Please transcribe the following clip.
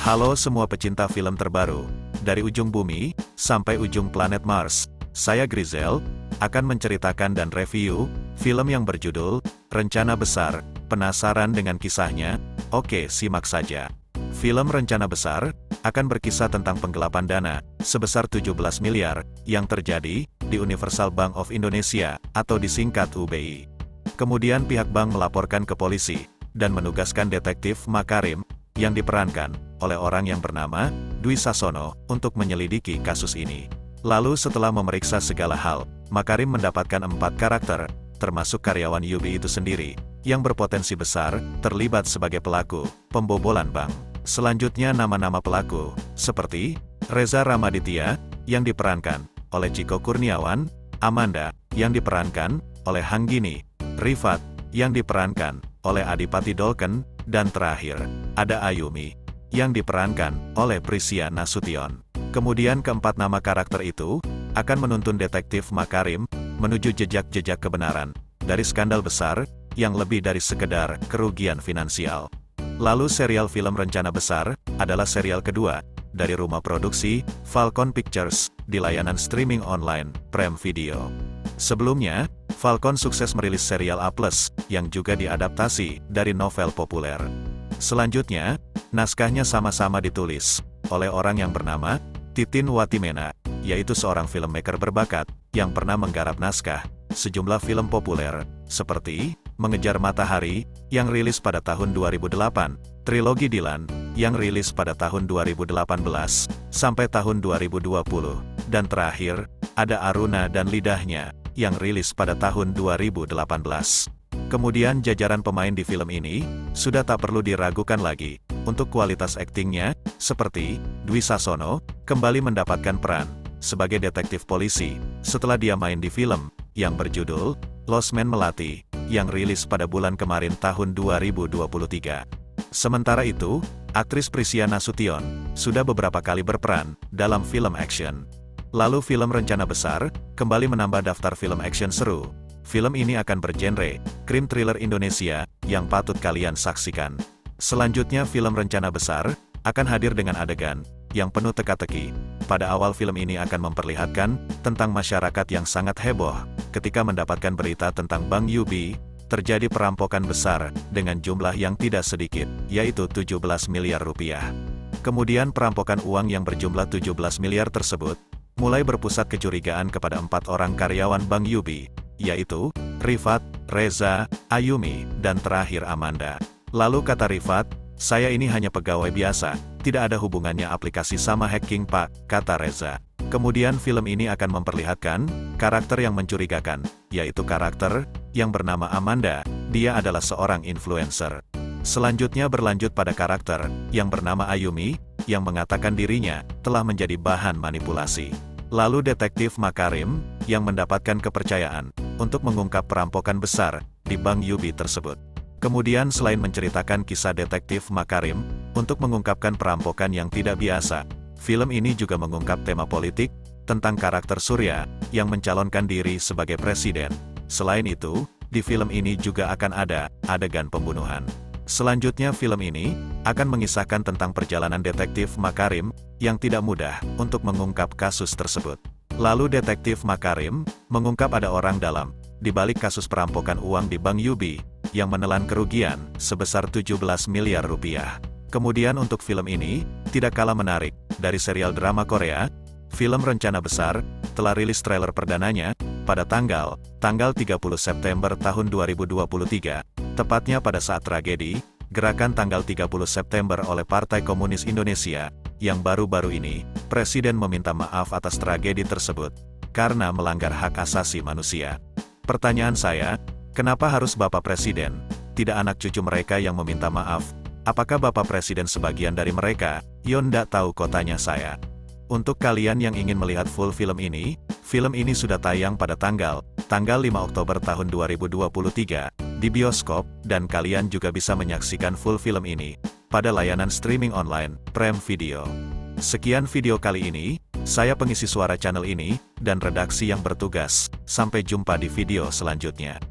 Halo semua pecinta film terbaru, dari ujung bumi, sampai ujung planet Mars. Saya Grizel, akan menceritakan dan review, film yang berjudul, Rencana Besar. Penasaran dengan kisahnya? Oke, simak saja. Film Rencana Besar, akan berkisah tentang penggelapan dana, sebesar 17 miliar, yang terjadi, di Universal Bank of Indonesia, atau disingkat UBI. Kemudian pihak bank melaporkan ke polisi, dan menugaskan detektif Makarim, yang diperankan oleh orang yang bernama Dwi Sasono untuk menyelidiki kasus ini. Lalu setelah memeriksa segala hal, Makarim mendapatkan 4 karakter, termasuk karyawan UBI itu sendiri, yang berpotensi besar terlibat sebagai pelaku pembobolan bank. Selanjutnya nama-nama pelaku, seperti Reza Ramaditya, yang diperankan oleh Ciko Kurniawan, Amanda, yang diperankan oleh Hanggini, Rifat, yang diperankan oleh Adipati Dolken, dan terakhir, ada Ayumi, yang diperankan oleh Prisia Nasution. Kemudian keempat nama karakter itu, akan menuntun detektif Makarim, menuju jejak-jejak kebenaran, dari skandal besar, yang lebih dari sekedar kerugian finansial. Lalu serial film Rencana Besar, adalah serial kedua, dari rumah produksi, Falcon Pictures, di layanan streaming online, Prime Video. Sebelumnya, Falcon sukses merilis serial A+, yang juga diadaptasi dari novel populer. Selanjutnya, naskahnya sama-sama ditulis oleh orang yang bernama Titin Watimena, yaitu seorang filmmaker berbakat yang pernah menggarap naskah sejumlah film populer, seperti Mengejar Matahari, yang rilis pada tahun 2008, Trilogi Dilan, yang rilis pada tahun 2018, sampai tahun 2020, dan terakhir, ada Aruna dan Lidahnya, yang rilis pada tahun 2018. Kemudian jajaran pemain di film ini, sudah tak perlu diragukan lagi, untuk kualitas aktingnya, seperti, Dwi Sasono, kembali mendapatkan peran, sebagai detektif polisi, setelah dia main di film, yang berjudul, Losmen Melati, yang rilis pada bulan kemarin tahun 2023. Sementara itu, aktris Prisia Nasution, sudah beberapa kali berperan, dalam film action. Lalu film Rencana Besar, kembali menambah daftar film action seru. Film ini akan bergenre, krim thriller Indonesia, yang patut kalian saksikan. Selanjutnya film Rencana Besar, akan hadir dengan adegan, yang penuh teka-teki. Pada awal film ini akan memperlihatkan, tentang masyarakat yang sangat heboh, ketika mendapatkan berita tentang Bank UBI, terjadi perampokan besar, dengan jumlah yang tidak sedikit, yaitu 17 miliar rupiah. Kemudian perampokan uang yang berjumlah 17 miliar tersebut, mulai berpusat kecurigaan kepada 4 orang karyawan Bank UBI, yaitu, Rifat, Reza, Ayumi, dan terakhir Amanda. Lalu kata Rifat, "Saya ini hanya pegawai biasa, tidak ada hubungannya aplikasi sama hacking Pak," kata Reza. Kemudian film ini akan memperlihatkan, karakter yang mencurigakan, yaitu karakter, yang bernama Amanda, dia adalah seorang influencer. Selanjutnya berlanjut pada karakter, yang bernama Ayumi, yang mengatakan dirinya, telah menjadi bahan manipulasi. Lalu detektif Makarim, yang mendapatkan kepercayaan, untuk mengungkap perampokan besar, di Bank UBI tersebut. Kemudian selain menceritakan kisah detektif Makarim, untuk mengungkapkan perampokan yang tidak biasa, film ini juga mengungkap tema politik, tentang karakter Surya, yang mencalonkan diri sebagai presiden. Selain itu, di film ini juga akan ada, adegan pembunuhan. Selanjutnya film ini, akan mengisahkan tentang perjalanan detektif Makarim, yang tidak mudah, untuk mengungkap kasus tersebut. Lalu detektif Makarim, mengungkap ada orang dalam, di balik kasus perampokan uang di Bank UBI, yang menelan kerugian, sebesar 17 miliar rupiah. Kemudian untuk film ini, tidak kalah menarik, dari serial drama Korea, film Rencana Besar, telah rilis trailer perdananya, pada tanggal 30 September tahun 2023, tepatnya pada saat tragedi, gerakan tanggal 30 September oleh Partai Komunis Indonesia, yang baru-baru ini, Presiden meminta maaf atas tragedi tersebut, karena melanggar hak asasi manusia. Pertanyaan saya, kenapa harus Bapak Presiden, tidak anak cucu mereka yang meminta maaf? Apakah Bapak Presiden sebagian dari mereka? Yo ndak tahu kok, tanya saya. Untuk kalian yang ingin melihat full film ini sudah tayang pada tanggal 5 Oktober tahun 2023, di bioskop, dan kalian juga bisa menyaksikan full film ini, pada layanan streaming online, Prime Video. Sekian video kali ini, saya pengisi suara channel ini, dan redaksi yang bertugas. Sampai jumpa di video selanjutnya.